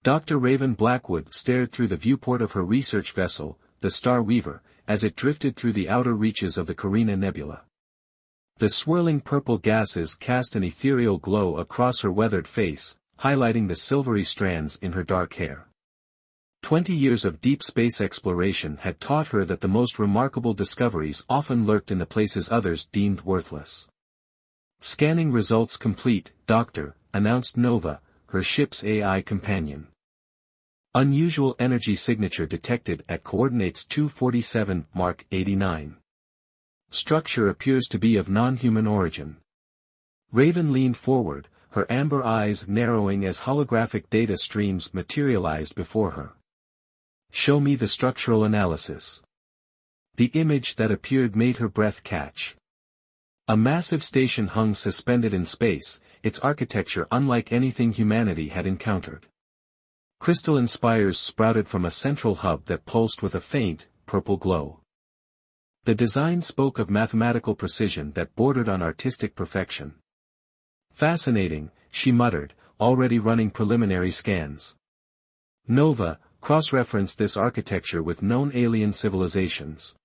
Dr. Raven Blackwood stared through the viewport of her research vessel, the Star Weaver, as it drifted through the outer reaches of the Carina Nebula. The swirling purple gases cast an ethereal glow across her weathered face, highlighting the silvery strands in her dark hair. 20 years of deep space exploration had taught her that the most remarkable discoveries often lurked in the places others deemed worthless. Scanning results complete, Doctor, announced Nova, her ship's AI companion. Unusual energy signature detected at coordinates 247, Mark 89. Structure appears to be of non-human origin. Raven leaned forward, her amber eyes narrowing as holographic data streams materialized before her. Show me the structural analysis. The image that appeared made her breath catch. A massive station hung suspended in space, its architecture unlike anything humanity had encountered. Crystalline spires sprouted from a central hub that pulsed with a faint, purple glow. The design spoke of mathematical precision that bordered on artistic perfection. Fascinating, she muttered, already running preliminary scans. Nova, cross-referenced this architecture with known alien civilizations.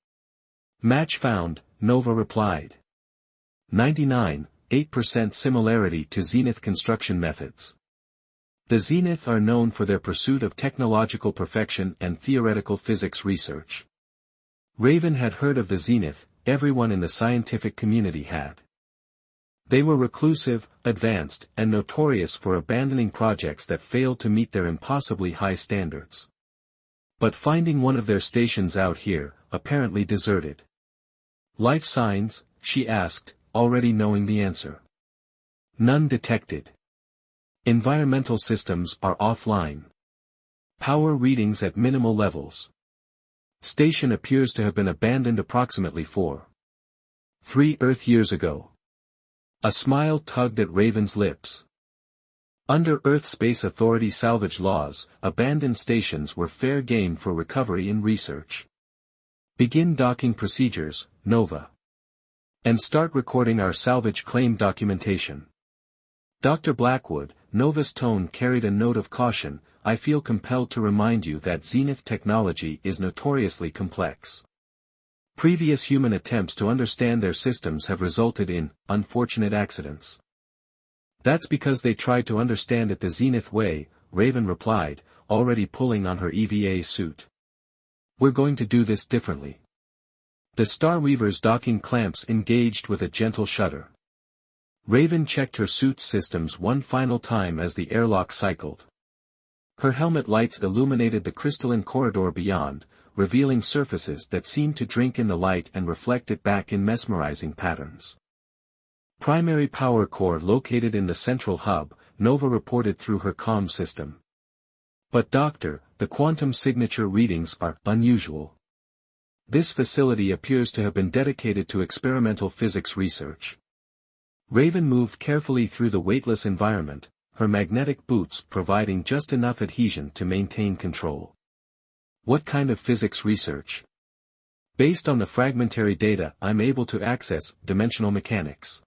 Match found, Nova replied. 99.8% similarity to Zenith construction methods. The Zenith are known for their pursuit of technological perfection and theoretical physics research. Raven had heard of the Zenith, everyone in the scientific community had. They were reclusive, advanced, and notorious for abandoning projects that failed to meet their impossibly high standards. But finding one of their stations out here, apparently deserted. Life signs, she asked, already knowing the answer. None detected. Environmental systems are offline. Power readings at minimal levels. Station appears to have been abandoned approximately 4.3 Earth years ago. A smile tugged at Raven's lips. Under Earth Space Authority salvage laws, abandoned stations were fair game for recovery and research. Begin docking procedures, Nova. And start recording our salvage claim documentation. Dr. Blackwood, Nova's tone carried a note of caution. I feel compelled to remind you that Zenith technology is notoriously complex. Previous human attempts to understand their systems have resulted in unfortunate accidents. That's because they tried to understand it the Zenith way, Raven replied, already pulling on her EVA suit. We're going to do this differently. The Star Weaver's docking clamps engaged with a gentle shudder. Raven checked her suit's systems one final time as the airlock cycled. Her helmet lights illuminated the crystalline corridor beyond, revealing surfaces that seemed to drink in the light and reflect it back in mesmerizing patterns. Primary power core located in the central hub, Nova reported through her comm system. But Doctor, the quantum signature readings are unusual. This facility appears to have been dedicated to experimental physics research. Raven moved carefully through the weightless environment, her magnetic boots providing just enough adhesion to maintain control. What kind of physics research? Based on the fragmentary data I'm able to access, dimensional mechanics.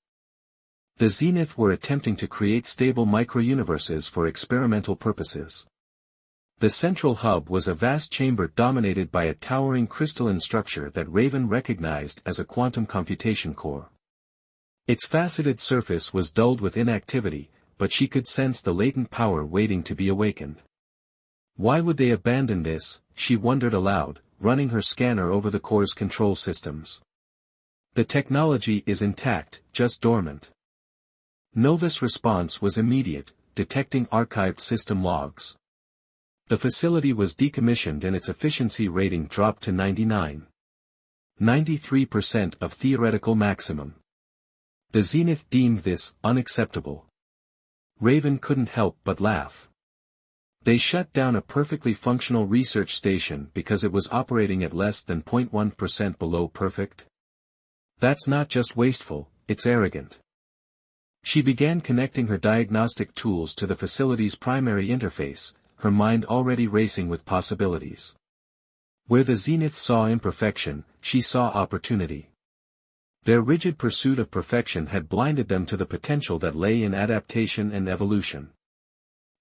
The Zenith were attempting to create stable microuniverses for experimental purposes. The central hub was a vast chamber dominated by a towering crystalline structure that Raven recognized as a quantum computation core. Its faceted surface was dulled with inactivity, but she could sense the latent power waiting to be awakened. Why would they abandon this, she wondered aloud, running her scanner over the core's control systems. The technology is intact, just dormant. Nova's response was immediate, detecting archived system logs. The facility was decommissioned and its efficiency rating dropped to 99.93% of theoretical maximum. The Zenith deemed this unacceptable. Raven couldn't help but laugh. They shut down a perfectly functional research station because it was operating at less than 0.1% below perfect? That's not just wasteful, it's arrogant. She began connecting her diagnostic tools to the facility's primary interface, her mind already racing with possibilities. Where the Zenith saw imperfection, she saw opportunity. Their rigid pursuit of perfection had blinded them to the potential that lay in adaptation and evolution.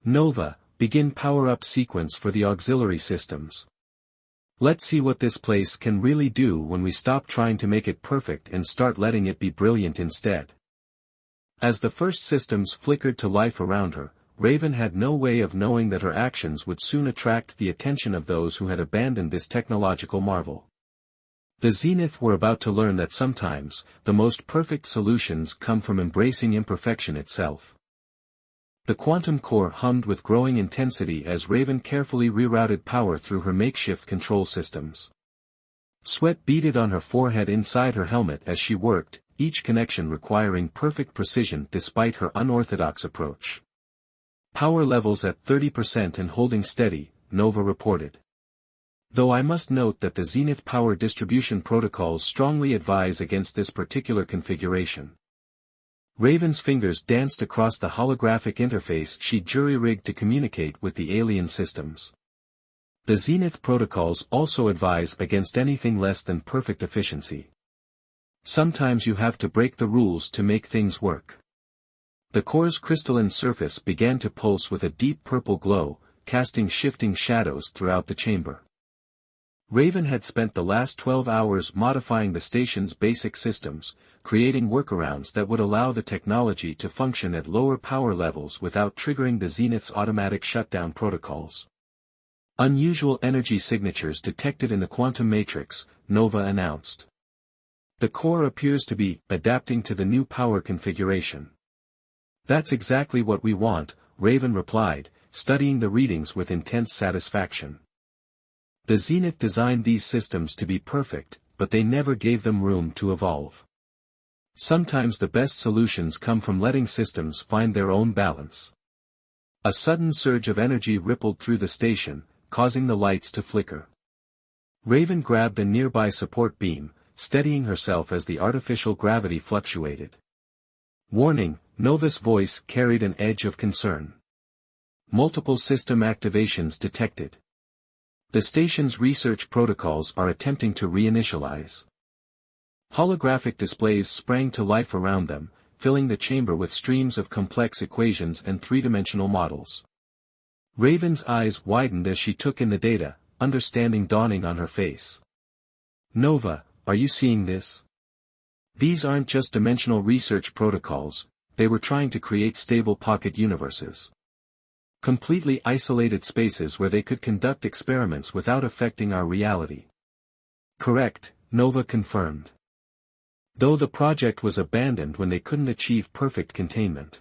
Nova, Begin power-up sequence for the auxiliary systems. Let's see what this place can really do when we stop trying to make it perfect and start letting it be brilliant instead. As the first systems flickered to life around her, Raven had no way of knowing that her actions would soon attract the attention of those who had abandoned this technological marvel. The Zenith were about to learn that sometimes, the most perfect solutions come from embracing imperfection itself. The quantum core hummed with growing intensity as Raven carefully rerouted power through her makeshift control systems. Sweat beaded on her forehead inside her helmet as she worked, each connection requiring perfect precision despite her unorthodox approach. Power levels at 30% and holding steady, Nova reported. Though I must note that the Zenith power distribution protocols strongly advise against this particular configuration. Raven's fingers danced across the holographic interface she jury-rigged to communicate with the alien systems. The Zenith protocols also advise against anything less than perfect efficiency. Sometimes you have to break the rules to make things work. The core's crystalline surface began to pulse with a deep purple glow, casting shifting shadows throughout the chamber. Raven had spent the last 12 hours modifying the station's basic systems, creating workarounds that would allow the technology to function at lower power levels without triggering the Zenith's automatic shutdown protocols. Unusual energy signatures detected in the quantum matrix, Nova announced. The core appears to be adapting to the new power configuration. That's exactly what we want, Raven replied, studying the readings with intense satisfaction. The Zenith designed these systems to be perfect, but they never gave them room to evolve. Sometimes the best solutions come from letting systems find their own balance. A sudden surge of energy rippled through the station, causing the lights to flicker. Raven grabbed a nearby support beam, steadying herself as the artificial gravity fluctuated. Warning, Nova's voice carried an edge of concern. Multiple system activations detected. The station's research protocols are attempting to reinitialize. Holographic displays sprang to life around them, filling the chamber with streams of complex equations and three-dimensional models. Raven's eyes widened as she took in the data, understanding dawning on her face. Nova, are you seeing this? These aren't just dimensional research protocols, they were trying to create stable pocket universes. Completely isolated spaces where they could conduct experiments without affecting our reality. Correct, Nova confirmed. Though the project was abandoned when they couldn't achieve perfect containment.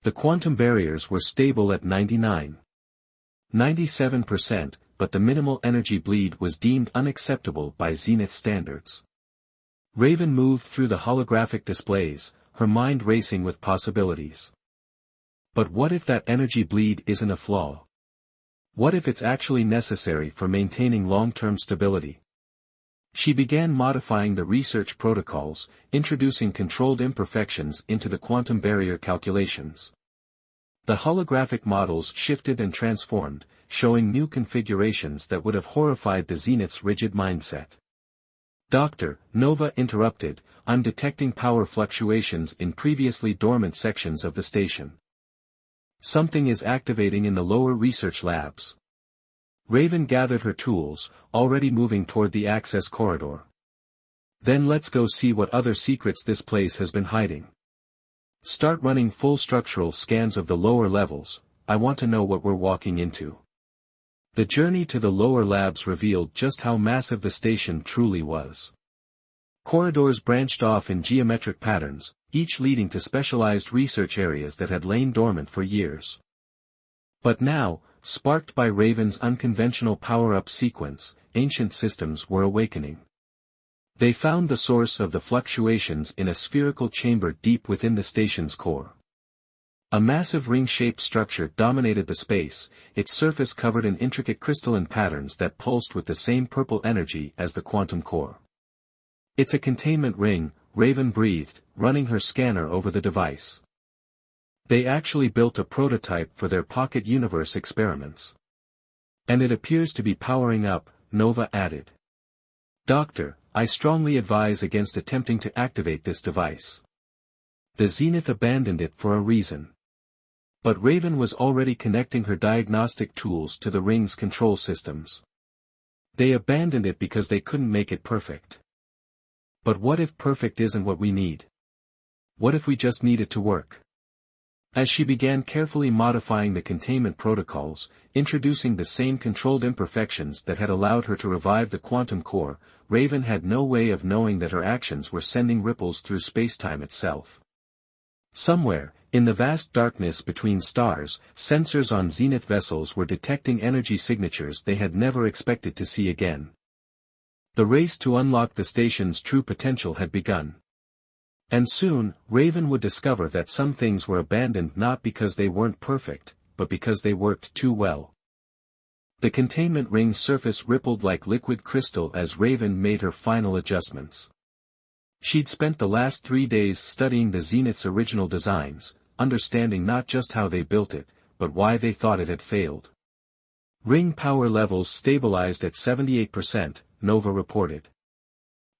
The quantum barriers were stable at 97%, but the minimal energy bleed was deemed unacceptable by Zenith standards. Raven moved through the holographic displays, her mind racing with possibilities. But what if that energy bleed isn't a flaw? What if it's actually necessary for maintaining long-term stability? She began modifying the research protocols, introducing controlled imperfections into the quantum barrier calculations. The holographic models shifted and transformed, showing new configurations that would have horrified the Zenith's rigid mindset. Doctor, Nova interrupted, I'm detecting power fluctuations in previously dormant sections of the station. Something is activating in the lower research labs. Raven gathered her tools, already moving toward the access corridor. Then let's go see what other secrets this place has been hiding. Start running full structural scans of the lower levels, I want to know what we're walking into. The journey to the lower labs revealed just how massive the station truly was. Corridors branched off in geometric patterns, each leading to specialized research areas that had lain dormant for years. But now, sparked by Raven's unconventional power-up sequence, ancient systems were awakening. They found the source of the fluctuations in a spherical chamber deep within the station's core. A massive ring-shaped structure dominated the space, its surface covered in intricate crystalline patterns that pulsed with the same purple energy as the quantum core. It's a containment ring, Raven breathed, running her scanner over the device. They actually built a prototype for their pocket universe experiments. And it appears to be powering up, Nova added. Doctor, I strongly advise against attempting to activate this device. The Zenith abandoned it for a reason. But Raven was already connecting her diagnostic tools to the ring's control systems. They abandoned it because they couldn't make it perfect. But what if perfect isn't what we need? What if we just need it to work? As she began carefully modifying the containment protocols, introducing the same controlled imperfections that had allowed her to revive the quantum core, Raven had no way of knowing that her actions were sending ripples through spacetime itself. Somewhere, in the vast darkness between stars, sensors on Zenith vessels were detecting energy signatures they had never expected to see again. The race to unlock the station's true potential had begun. And soon, Raven would discover that some things were abandoned not because they weren't perfect, but because they worked too well. The containment ring's surface rippled like liquid crystal as Raven made her final adjustments. She'd spent the last 3 days studying the Zenith's original designs, understanding not just how they built it, but why they thought it had failed. Ring power levels stabilized at 78%, Nova reported.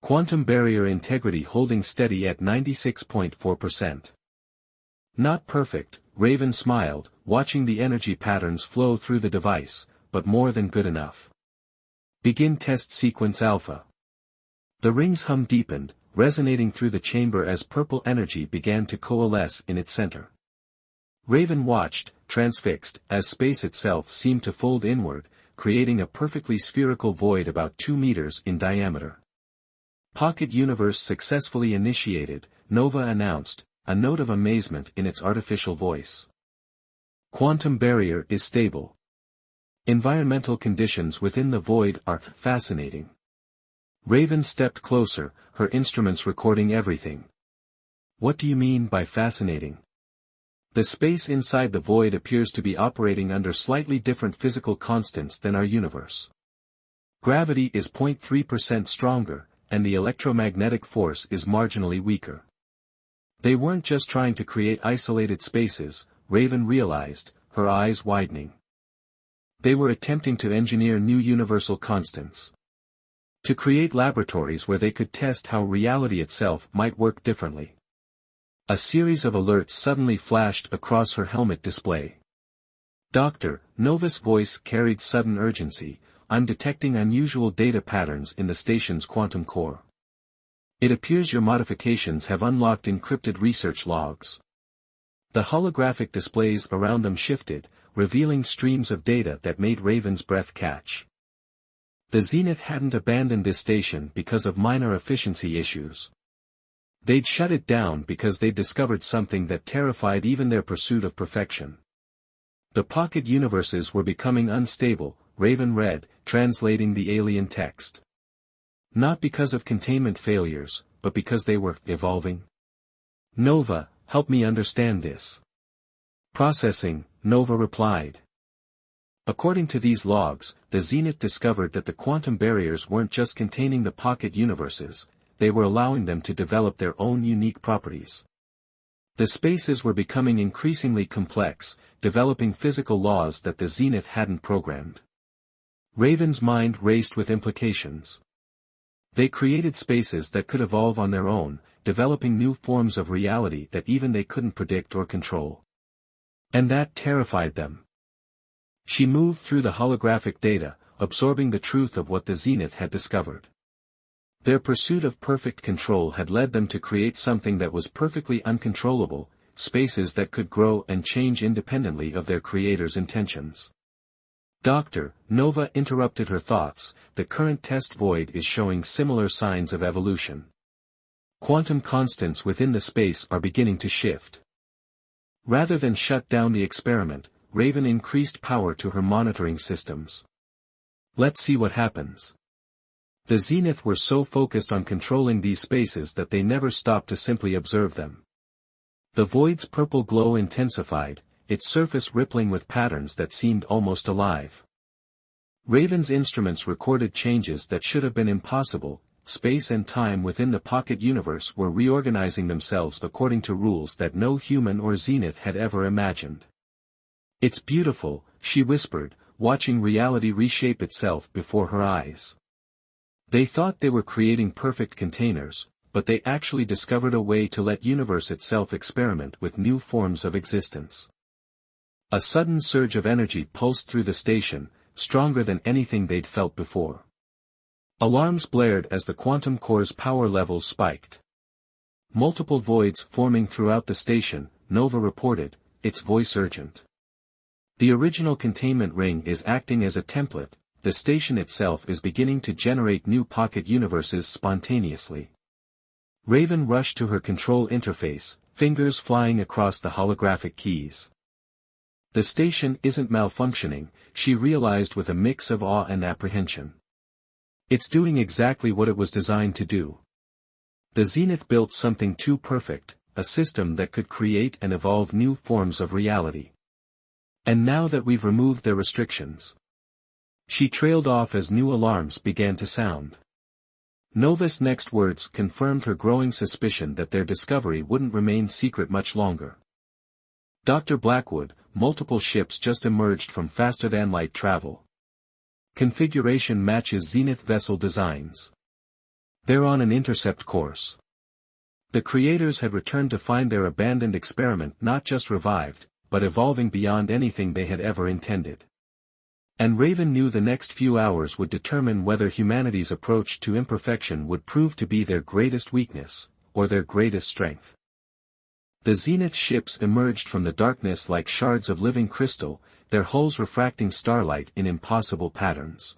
Quantum barrier integrity holding steady at 96.4%. Not perfect, Raven smiled, watching the energy patterns flow through the device, but more than good enough. Begin test sequence alpha. The ring's hum deepened, resonating through the chamber as purple energy began to coalesce in its center. Raven watched, transfixed, as space itself seemed to fold inward, creating a perfectly spherical void about 2 meters in diameter. Pocket Universe successfully initiated, Nova announced, a note of amazement in its artificial voice. Quantum barrier is stable. Environmental conditions within the void are fascinating. Raven stepped closer, her instruments recording everything. What do you mean by fascinating? The space inside the void appears to be operating under slightly different physical constants than our universe. Gravity is 0.3% stronger, and the electromagnetic force is marginally weaker. They weren't just trying to create isolated spaces, Raven realized, her eyes widening. They were attempting to engineer new universal constants. To create laboratories where they could test how reality itself might work differently. A series of alerts suddenly flashed across her helmet display. Doctor, Nova's voice carried sudden urgency. I'm detecting unusual data patterns in the station's quantum core. It appears your modifications have unlocked encrypted research logs. The holographic displays around them shifted, revealing streams of data that made Raven's breath catch. The Zenith hadn't abandoned this station because of minor efficiency issues. They'd shut it down because they'd discovered something that terrified even their pursuit of perfection. The pocket universes were becoming unstable, Raven read, translating the alien text. Not because of containment failures, but because they were evolving. Nova, help me understand this. Processing, Nova replied. According to these logs, the Zenith discovered that the quantum barriers weren't just containing the pocket universes, they were allowing them to develop their own unique properties. The spaces were becoming increasingly complex, developing physical laws that the Zenith hadn't programmed. Raven's mind raced with implications. They created spaces that could evolve on their own, developing new forms of reality that even they couldn't predict or control. And that terrified them. She moved through the holographic data, absorbing the truth of what the Zenith had discovered. Their pursuit of perfect control had led them to create something that was perfectly uncontrollable, spaces that could grow and change independently of their creator's intentions. Doctor, Nova interrupted her thoughts, the current test void is showing similar signs of evolution. Quantum constants within the space are beginning to shift. Rather than shut down the experiment, Raven increased power to her monitoring systems. Let's see what happens. The Zenith were so focused on controlling these spaces that they never stopped to simply observe them. The void's purple glow intensified, its surface rippling with patterns that seemed almost alive. Raven's instruments recorded changes that should have been impossible. Space and time within the pocket universe were reorganizing themselves according to rules that no human or Zenith had ever imagined. It's beautiful, she whispered, watching reality reshape itself before her eyes. They thought they were creating perfect containers, but they actually discovered a way to let universe itself experiment with new forms of existence. A sudden surge of energy pulsed through the station, stronger than anything they'd felt before. Alarms blared as the quantum core's power levels spiked. Multiple voids forming throughout the station, Nova reported, its voice urgent. The original containment ring is acting as a template, the station itself is beginning to generate new pocket universes spontaneously. Raven rushed to her control interface, fingers flying across the holographic keys. The station isn't malfunctioning, she realized with a mix of awe and apprehension. It's doing exactly what it was designed to do. The Zenith built something too perfect, a system that could create and evolve new forms of reality. And now that we've removed their restrictions. She trailed off as new alarms began to sound. Nova's next words confirmed her growing suspicion that their discovery wouldn't remain secret much longer. Dr. Blackwood, multiple ships just emerged from faster-than-light travel. Configuration matches Zenith vessel designs. They're on an intercept course. The creators had returned to find their abandoned experiment not just revived, but evolving beyond anything they had ever intended. And Raven knew the next few hours would determine whether humanity's approach to imperfection would prove to be their greatest weakness, or their greatest strength. The Zenith ships emerged from the darkness like shards of living crystal, their hulls refracting starlight in impossible patterns.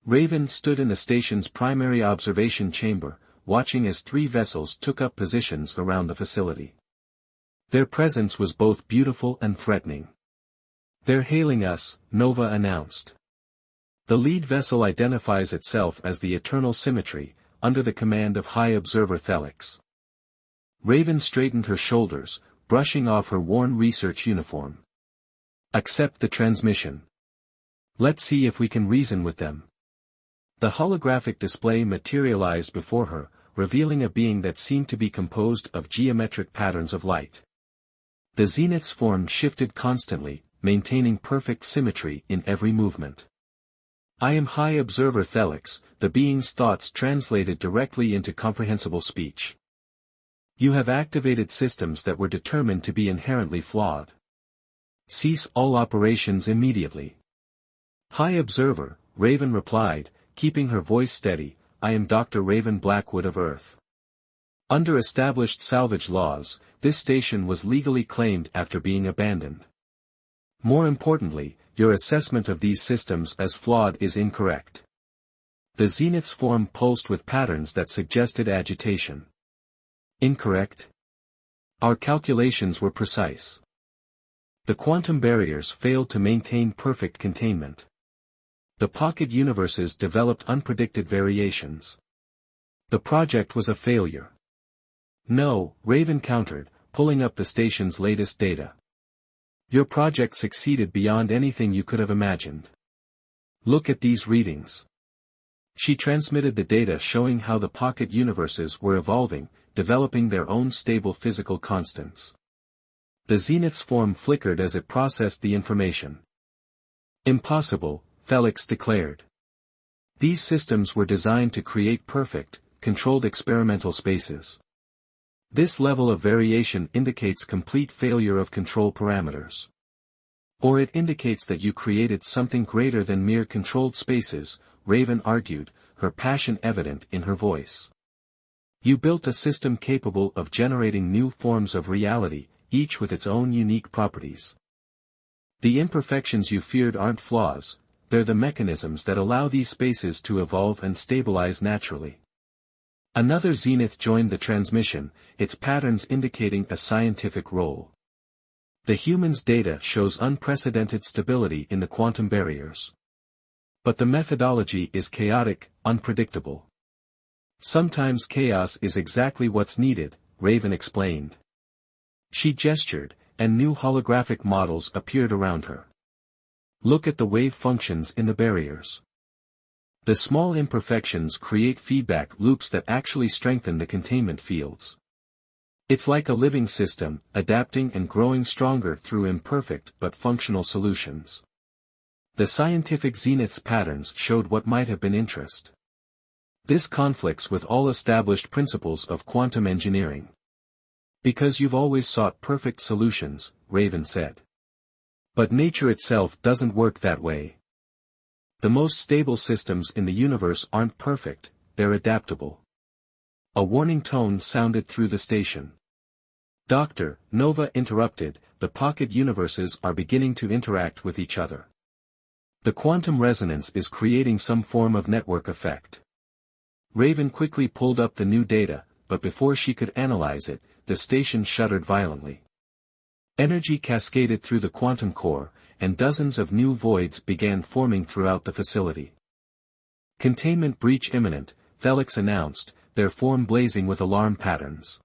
Raven stood in the station's primary observation chamber, watching as 3 vessels took up positions around the facility. Their presence was both beautiful and threatening. "They're hailing us," Nova announced. The lead vessel identifies itself as the Eternal Symmetry, under the command of High Observer Thelix. Raven straightened her shoulders, brushing off her worn research uniform. "Accept the transmission. Let's see if we can reason with them." The holographic display materialized before her, revealing a being that seemed to be composed of geometric patterns of light. The Zenith's form shifted constantly, maintaining perfect symmetry in every movement. "I am High Observer Thelix," the being's thoughts translated directly into comprehensible speech. "You have activated systems that were determined to be inherently flawed. Cease all operations immediately." "High Observer," Raven replied, keeping her voice steady, "I am Dr. Raven Blackwood of Earth. Under established salvage laws, this station was legally claimed after being abandoned. More importantly, your assessment of these systems as flawed is incorrect." The Zenith's form pulsed with patterns that suggested agitation. "Incorrect? Our calculations were precise. The quantum barriers failed to maintain perfect containment. The pocket universes developed unpredicted variations. The project was a failure." "No," Raven countered, pulling up the station's latest data. "Your project succeeded beyond anything you could have imagined. Look at these readings." She transmitted the data showing how the pocket universes were evolving, developing their own stable physical constants. The Zenith's form flickered as it processed the information. "Impossible," Thelix declared. "These systems were designed to create perfect, controlled experimental spaces. This level of variation indicates complete failure of control parameters. Or it indicates that you created something greater than mere controlled spaces," Raven argued, her passion evident in her voice. "You built a system capable of generating new forms of reality, each with its own unique properties. The imperfections you feared aren't flaws, they're the mechanisms that allow these spaces to evolve and stabilize naturally." Another Zenith joined the transmission, its patterns indicating a scientific role. "The human's data shows unprecedented stability in the quantum barriers. But the methodology is chaotic, unpredictable." "Sometimes chaos is exactly what's needed," Raven explained. She gestured, and new holographic models appeared around her. "Look at the wave functions in the barriers. The small imperfections create feedback loops that actually strengthen the containment fields. It's like a living system, adapting and growing stronger through imperfect but functional solutions." The scientific Zenith's patterns showed what might have been interest. "This conflicts with all established principles of quantum engineering." "Because you've always sought perfect solutions," Raven said. But nature itself doesn't work that way. The most stable systems in the universe aren't perfect, they're adaptable. A warning tone sounded through the station. Doctor, Nova interrupted, the pocket universes are beginning to interact with each other. The quantum resonance is creating some form of network effect. Raven quickly pulled up the new data, but before she could analyze it, the station shuddered violently. Energy cascaded through the quantum core, and dozens of new voids began forming throughout the facility. Containment breach imminent, Felix announced, their form blazing with alarm patterns.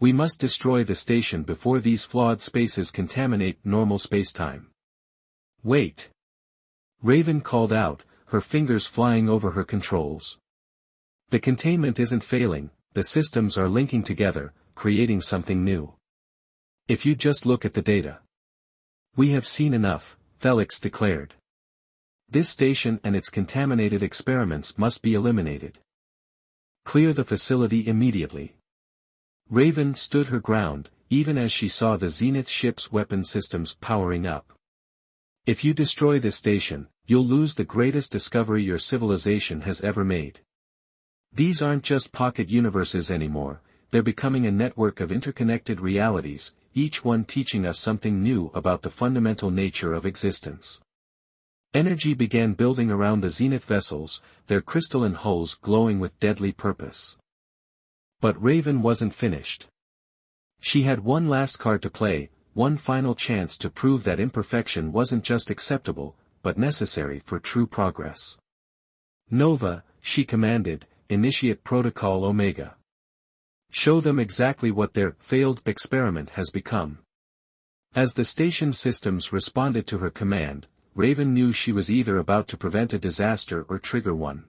We must destroy the station before these flawed spaces contaminate normal spacetime. Wait! Raven called out, her fingers flying over her controls. The containment isn't failing, the systems are linking together, creating something new. If you just look at the data. We have seen enough, Felix declared. This station and its contaminated experiments must be eliminated. Clear the facility immediately. Raven stood her ground, even as she saw the Zenith ship's weapon systems powering up. If you destroy this station, you'll lose the greatest discovery your civilization has ever made. These aren't just pocket universes anymore, they're becoming a network of interconnected realities, each one teaching us something new about the fundamental nature of existence. Energy began building around the Zenith vessels, their crystalline hulls glowing with deadly purpose. But Raven wasn't finished. She had one last card to play, one final chance to prove that imperfection wasn't just acceptable, but necessary for true progress. Nova, she commanded, initiate Protocol Omega. Show them exactly what their failed experiment has become. As the station's systems responded to her command, Raven knew she was either about to prevent a disaster or trigger one.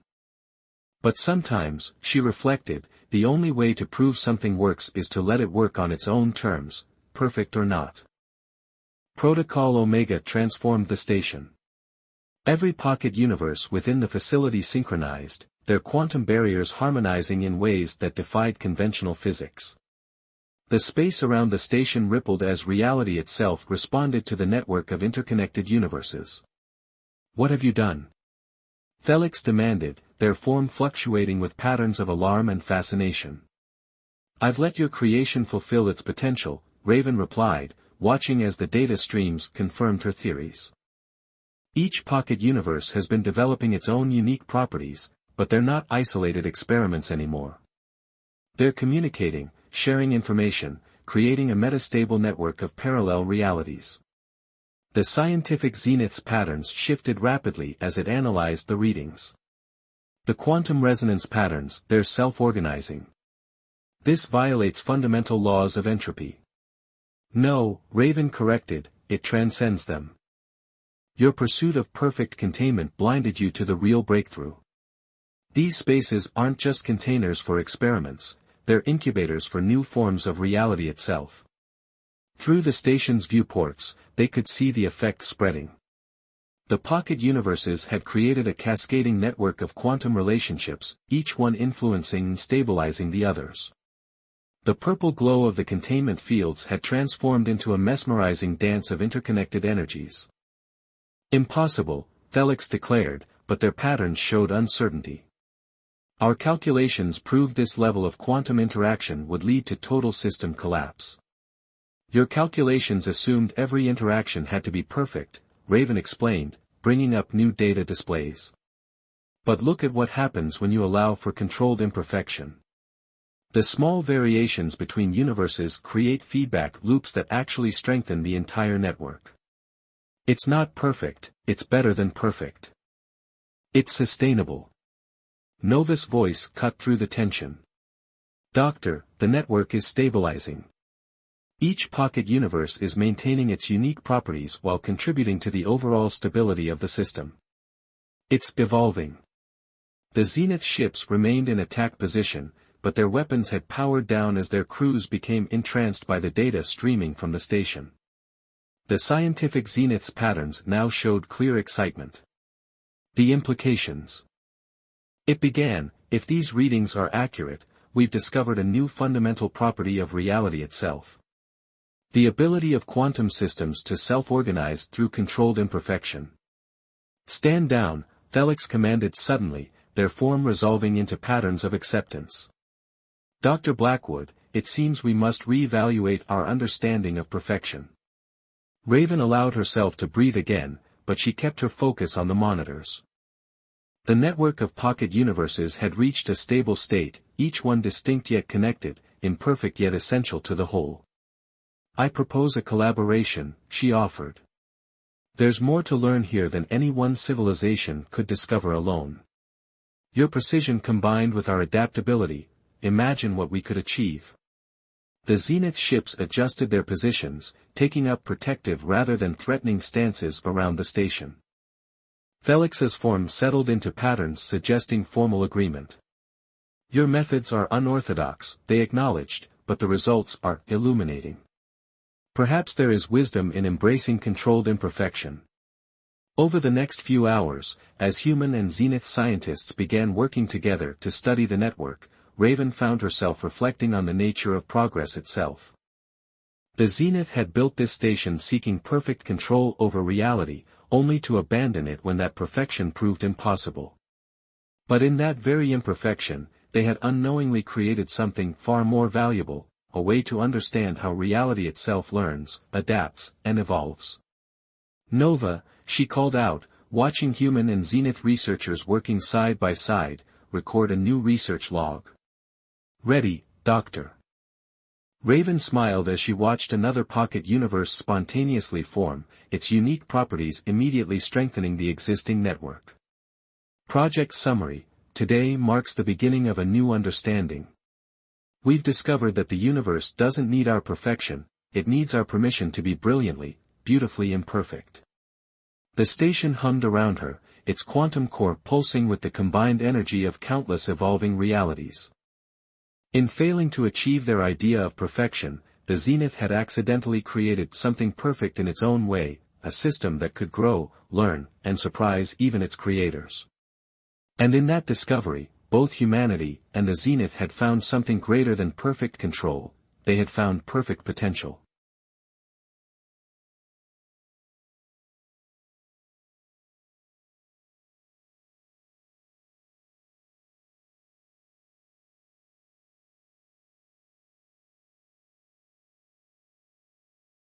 But sometimes, she reflected, the only way to prove something works is to let it work on its own terms, perfect or not. Protocol Omega transformed the station. Every pocket universe within the facility synchronized, their quantum barriers harmonizing in ways that defied conventional physics. The space around the station rippled as reality itself responded to the network of interconnected universes. What have you done? Felix demanded, their form fluctuating with patterns of alarm and fascination. I've let your creation fulfill its potential, Raven replied, watching as the data streams confirmed her theories. Each pocket universe has been developing its own unique properties, but they're not isolated experiments anymore. They're communicating, sharing information, creating a metastable network of parallel realities. The scientific Zenith's patterns shifted rapidly as it analyzed the readings. The quantum resonance patterns, they're self-organizing. This violates fundamental laws of entropy. No, Raven corrected, it transcends them. Your pursuit of perfect containment blinded you to the real breakthrough. These spaces aren't just containers for experiments, they're incubators for new forms of reality itself. Through the station's viewports, they could see the effect spreading. The pocket universes had created a cascading network of quantum relationships, each one influencing and stabilizing the others. The purple glow of the containment fields had transformed into a mesmerizing dance of interconnected energies. Impossible, Felix declared, but their patterns showed uncertainty. Our calculations proved this level of quantum interaction would lead to total system collapse. Your calculations assumed every interaction had to be perfect, Raven explained, bringing up new data displays. But look at what happens when you allow for controlled imperfection. The small variations between universes create feedback loops that actually strengthen the entire network. It's not perfect, it's better than perfect. It's sustainable. Nova's voice cut through the tension. Doctor, the network is stabilizing. Each pocket universe is maintaining its unique properties while contributing to the overall stability of the system. It's evolving. The Zenith ships remained in attack position, but their weapons had powered down as their crews became entranced by the data streaming from the station. The scientific Zenith's patterns now showed clear excitement. The implications. It began, if these readings are accurate, we've discovered a new fundamental property of reality itself. The ability of quantum systems to self-organize through controlled imperfection. Stand down, Felix commanded suddenly, their form resolving into patterns of acceptance. Dr. Blackwood, it seems we must re-evaluate our understanding of perfection. Raven allowed herself to breathe again, but she kept her focus on the monitors. The network of pocket universes had reached a stable state, each one distinct yet connected, imperfect yet essential to the whole. I propose a collaboration, she offered. There's more to learn here than any one civilization could discover alone. Your precision combined with our adaptability, imagine what we could achieve. The Zenith ships adjusted their positions, taking up protective rather than threatening stances around the station. Felix's form settled into patterns suggesting formal agreement. Your methods are unorthodox, they acknowledged, but the results are illuminating. Perhaps there is wisdom in embracing controlled imperfection. Over the next few hours, as human and Zenith scientists began working together to study the network, Raven found herself reflecting on the nature of progress itself. The Zenith had built this station seeking perfect control over reality, only to abandon it when that perfection proved impossible. But in that very imperfection, they had unknowingly created something far more valuable, a way to understand how reality itself learns, adapts, and evolves. Nova, she called out, watching human and Zenith researchers working side by side, record a new research log. Ready, Doctor. Raven smiled as she watched another pocket universe spontaneously form, its unique properties immediately strengthening the existing network. Project Summary: Today marks the beginning of a new understanding. We've discovered that the universe doesn't need our perfection, it needs our permission to be brilliantly, beautifully imperfect. The station hummed around her, its quantum core pulsing with the combined energy of countless evolving realities. In failing to achieve their idea of perfection, the Zenith had accidentally created something perfect in its own way, a system that could grow, learn, and surprise even its creators. And in that discovery, both humanity and the Zenith had found something greater than perfect control, they had found perfect potential.